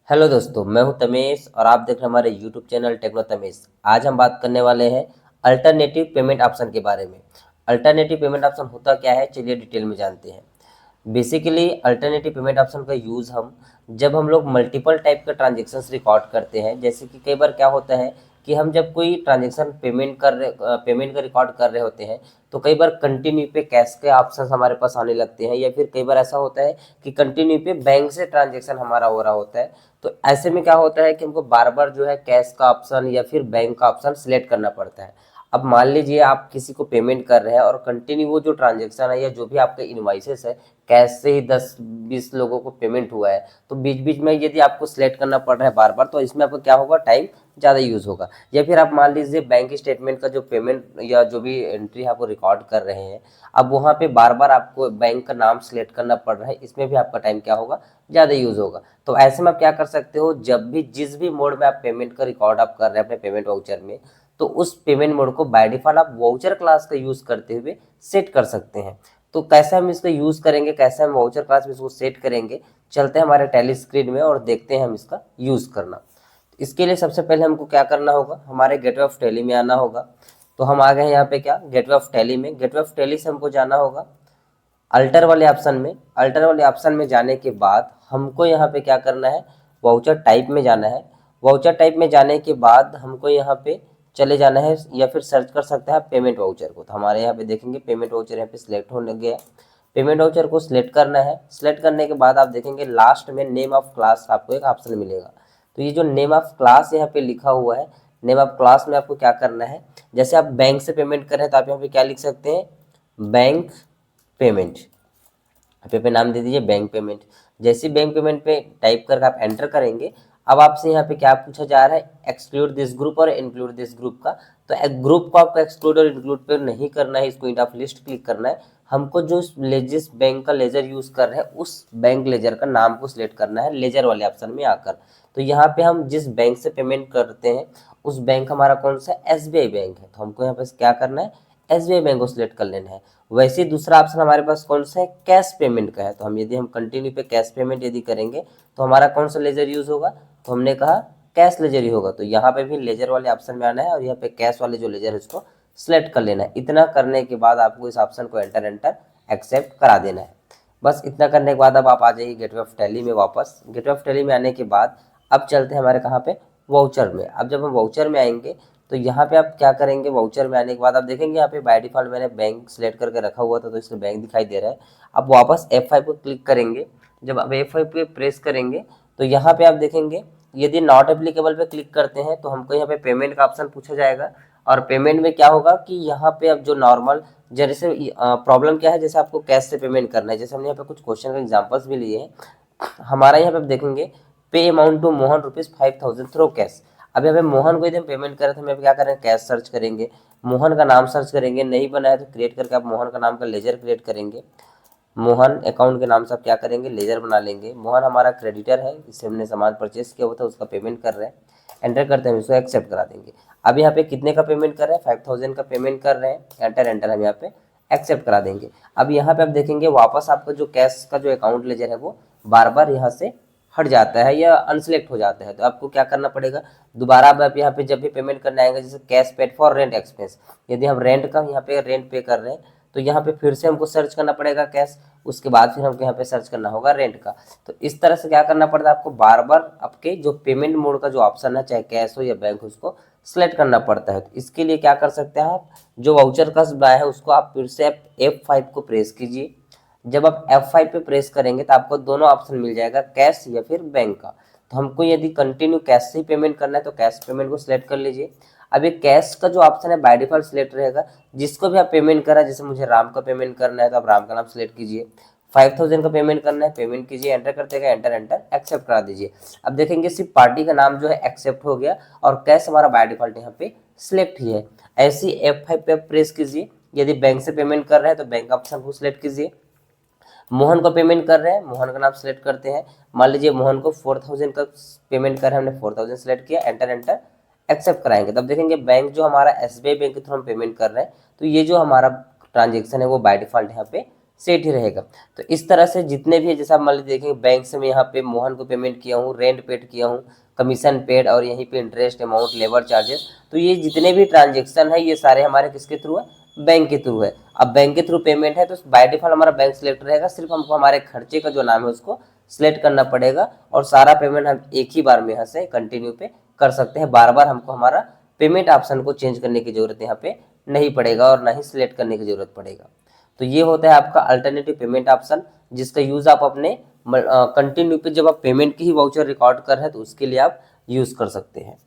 Hello दोस्तों, मैं हूं तमेश और आप देख रहे हैं हमारे यूट्यूब चैनल टेक्नो तमेश। आज हम बात करने वाले हैं अल्टरनेटिव पेमेंट ऑप्शन के बारे में। अल्टरनेटिव पेमेंट ऑप्शन होता क्या है, चलिए डिटेल में जानते हैं। बेसिकली अल्टरनेटिव पेमेंट ऑप्शन का यूज़ हम जब हम लोग मल्टीपल टाइप के ट्रांजेक्शन्स रिकॉर्ड करते हैं, जैसे कि कई बार क्या होता है कि हम जब कोई ट्रांजेक्शन पेमेंट का रिकॉर्ड कर रहे होते हैं, तो कई बार कंटिन्यू पे कैश के ऑप्शन हमारे पास आने लगते हैं, या फिर कई बार ऐसा होता है कि कंटिन्यू पे बैंक से ट्रांजेक्शन हमारा हो रहा होता है। तो ऐसे में क्या होता है कि हमको बार बार जो है कैश का ऑप्शन या फिर बैंक का ऑप्शन सिलेक्ट करना पड़ता है। अब मान लीजिए आप किसी को पेमेंट कर रहे हैं और कंटिन्यू वो जो ट्रांजेक्शन है या जो भी आपके इनवॉइसेस है, कैश से ही 10-20 लोगों को पेमेंट हुआ है, तो बीच बीच में यदि आपको सिलेक्ट करना पड़ रहा है बार बार, तो इसमें आपको क्या होगा, टाइम ज़्यादा यूज़ होगा। या फिर आप मान लीजिए बैंक स्टेटमेंट का जो पेमेंट या जो भी एंट्री आपको रिकॉर्ड कर रहे हैं, अब वहाँ पे बार बार आपको बैंक का नाम सिलेक्ट करना पड़ रहा है, इसमें भी आपका टाइम क्या होगा, ज़्यादा यूज़ होगा। तो ऐसे में आप क्या कर सकते हो, जब भी जिस भी मोड में आप पेमेंट का रिकॉर्ड आप कर रहे हैं अपने पेमेंट वाउचर में, तो उस पेमेंट मोड को बाय डिफॉल्ट आप वाउचर क्लास का यूज़ करते हुए सेट कर सकते हैं। तो कैसे हम इसका यूज़ करेंगे, कैसे हम वाउचर क्लास में इसको सेट करेंगे, चलते हैं हमारे टैली स्क्रीन में और देखते हैं हम इसका यूज़ करना। इसके लिए सबसे पहले हमको क्या करना होगा, हमारे गेटवे ऑफ टैली में आना होगा। तो हम आ गए हैं यहाँ पे क्या, गेटवे ऑफ टैली में। गेटवे ऑफ टैली से हमको जाना होगा अल्टर वाले ऑप्शन में। अल्टर वाले ऑप्शन में जाने के बाद हमको यहाँ पे क्या करना है, वाउचर टाइप में जाना है। वाउचर टाइप में जाने के बाद हमको यहाँ पे चले जाना है, या फिर सर्च कर सकते हैं पेमेंट वाउचर को। तो हमारे यहाँ पे देखेंगे पेमेंट वाउचर यहाँ पे सिलेक्ट होने गया। पेमेंट वाउचर को सिलेक्ट करना है। सिलेक्ट करने के बाद आप देखेंगे लास्ट में नेम ऑफ क्लास आपको एक ऑप्शन मिलेगा। तो ये जो नेम ऑफ क्लास यहाँ पे लिखा हुआ है, नेम ऑफ क्लास में आपको क्या करना है, जैसे आप बैंक से पेमेंट कर रहे हैं तो आप यहाँ पे क्या लिख सकते हैं, बैंक पेमेंट। आप यहाँ पे नाम दे दीजिए बैंक पेमेंट। जैसे बैंक पेमेंट पे टाइप करके आप एंटर करेंगे, अब आपसे यहाँ पे क्या पूछा जा रहा है, एक्सक्लूड दिस ग्रुप और इंक्लूड दिस ग्रुप का। तो एक ग्रुप को आपको एक्सक्लूड और इंक्लूड पे नहीं करना है, इसको इंट ऑफ लिस्ट क्लिक करना है। हमको जो जिस बैंक का लेजर यूज कर रहे हैं उस बैंक लेजर का नाम को सिलेक्ट करना है लेजर वाले ऑप्शन में आकर। तो यहाँ पे हम जिस बैंक से पेमेंट करते हैं उस बैंक हमारा कौन सा, एसबीआई बैंक है, तो हमको यहाँ पे क्या करना है, एसबीआई बैंक को सिलेक्ट कर लेना है। वैसे ही दूसरा ऑप्शन हमारे पास कौन सा है, कैश पेमेंट का है। तो हम यदि हम कंटिन्यू पे कैश पेमेंट यदि करेंगे तो हमारा कौन सा लेजर यूज होगा, तो हमने कहा कैश लेजर ही होगा। तो यहाँ पे भी लेजर वाले ऑप्शन में आना है और यहाँ पे कैश वाले जो लेजर है उसको सिलेक्ट कर लेना है। इतना करने के बाद आपको इस ऑप्शन को एंटर एंटर एक्सेप्ट करा देना है। बस इतना करने के बाद अब आप आ जाइए गेटवे ऑफ टैली में वापस। गेटवे ऑफ टैली में आने के बाद अब चलते हैं हमारे कहाँ पे, वाउचर में। अब जब हम वाउचर में आएंगे तो यहाँ पे आप क्या करेंगे, वाउचर में आने के बाद आप देखेंगे यहाँ पे बाय डिफॉल्ट मैंने बैंक सिलेक्ट करके रखा हुआ था तो इसमें बैंक दिखाई दे रहा है। अब वापस F5 को क्लिक करेंगे। जब आप F5 पे प्रेस करेंगे तो यहाँ पे आप देखेंगे यदि नॉट एप्लीकेबल पे क्लिक करते हैं तो हमको यहाँ पे पेमेंट का ऑप्शन पूछा जाएगा। और पेमेंट में क्या होगा कि यहाँ पे अब जो नॉर्मल, जैसे प्रॉब्लम क्या है, जैसे आपको कैश से पेमेंट करना है, जैसे हमने यहाँ पे कुछ क्वेश्चन का एग्जाम्पल्स भी लिए हैं। हमारा यहाँ पे देखेंगे pay amount to Mohan ₹5000 through cash. अब यहाँ पे मोहन को यदि हम पेमेंट करें तो हम यहाँ पे क्या करेंगे, कैश सर्च करेंगे, मोहन का नाम सर्च करेंगे, नहीं बना है तो क्रिएट करके आप मोहन का नाम का लेजर क्रिएट करेंगे। मोहन अकाउंट के नाम से आप क्या करेंगे, लेजर बना लेंगे। मोहन हमारा क्रेडिटर है, इससे हमने सामान परचेस किया हुआ था उसका पेमेंट कर रहे हैं। एंटर करते हैं, इसको एक्सेप्ट करा देंगे। अब यहाँ पे कितने का पेमेंट कर रहे हैं, 5000 का पेमेंट कर रहे हैं। एंटर एंटर हम यहाँ पे एक्सेप्ट करा देंगे। अब यहाँ पे आप देखेंगे वापस आपका जो कैश का जो अकाउंट लेजर है वो बार बार यहाँ से हट जाता है या अनसिलेक्ट हो जाता है। तो आपको क्या करना पड़ेगा, दोबारा अब आप यहाँ पे जब भी पेमेंट करने आएंगे, जैसे cash paid for rent expense, यदि हम रेंट का यहाँ पे रेंट पे कर रहे हैं तो यहाँ पे फिर से हमको सर्च करना पड़ेगा कैश, उसके बाद फिर हमको यहाँ पे सर्च करना होगा रेंट का। तो इस तरह से क्या करना पड़ता है, आपको बार बार आपके जो पेमेंट मोड का जो ऑप्शन है, चाहे कैश हो या बैंक हो, उसको सिलेक्ट करना पड़ता है। तो इसके लिए क्या कर सकते हैं आप, जो वाउचर का बनाया है उसको आप फिर से F5 को प्रेस कीजिए। जब आप F5 पे प्रेस करेंगे तो आपको दोनों ऑप्शन मिल जाएगा, कैश या फिर बैंक का। तो हमको यदि कंटिन्यू कैश से ही पेमेंट करना है तो कैश पेमेंट को सिलेक्ट कर लीजिए। अब ये कैश का जो ऑप्शन है बाय डिफॉल्ट सिलेक्ट रहेगा, जिसको भी आप पेमेंट करा, जैसे मुझे राम का पेमेंट करना है तो आप राम का नाम सिलेक्ट कीजिए। 5000 का पेमेंट करना है, पेमेंट कीजिए, एंटर करते गए, एंटर एंटर एक्सेप्ट करा दीजिए। अब देखेंगे सिर्फ पार्टी का नाम जो है एक्सेप्ट हो गया और कैश हमारा बाय डिफॉल्ट यहाँ पे सिलेक्ट ही है। ऐसे ही F5 पे प्रेस कीजिए। यदि बैंक से पेमेंट कर रहे हैं तो बैंक ऑप्शन को सिलेक्ट कीजिए। मोहन को पेमेंट कर रहे हैं, मोहन का नाम सेलेक्ट करते हैं। मान लीजिए मोहन को 4000 का पेमेंट कर रहे हैं, हमने 4000 सेलेक्ट किया, एंटर एंटर एक्सेप्ट कराएंगे। तब देखेंगे बैंक जो हमारा एसबीआई बैंक के थ्रू हम पेमेंट कर रहे हैं, तो ये जो हमारा ट्रांजेक्शन है वो बाय डिफॉल्ट यहाँ पे सेट ही रहेगा। तो इस तरह से जितने भी है, जैसे आप मान लीजिए देखेंगे बैंक से मैं यहाँ पे मोहन को पेमेंट किया हूँ, रेंट पेड किया हूँ, कमीशन पेड और यहीं पे इंटरेस्ट अमाउंट, लेबर चार्जेस, तो ये जितने भी ट्रांजेक्शन है ये सारे हमारे किसके थ्रू है, बैंक के थ्रू है। अब बैंक के थ्रू पेमेंट है तो बाय डिफॉल्ट हमारा बैंक सिलेक्ट रहेगा, सिर्फ हमको हमारे खर्चे का जो नाम है उसको सिलेक्ट करना पड़ेगा और सारा पेमेंट हम एक ही बार में यहाँ से कंटिन्यू पे कर सकते हैं। बार बार हमको हमारा पेमेंट ऑप्शन को चेंज करने की जरूरत यहाँ पे नहीं पड़ेगा और ना ही सिलेक्ट करने की जरूरत पड़ेगा। तो ये होता है आपका अल्टरनेटिव पेमेंट ऑप्शन, जिसका यूज आप अपने कंटिन्यू पे जब आप पेमेंट की ही वाउचर रिकॉर्ड कर रहे हैं तो उसके लिए आप यूज कर सकते हैं।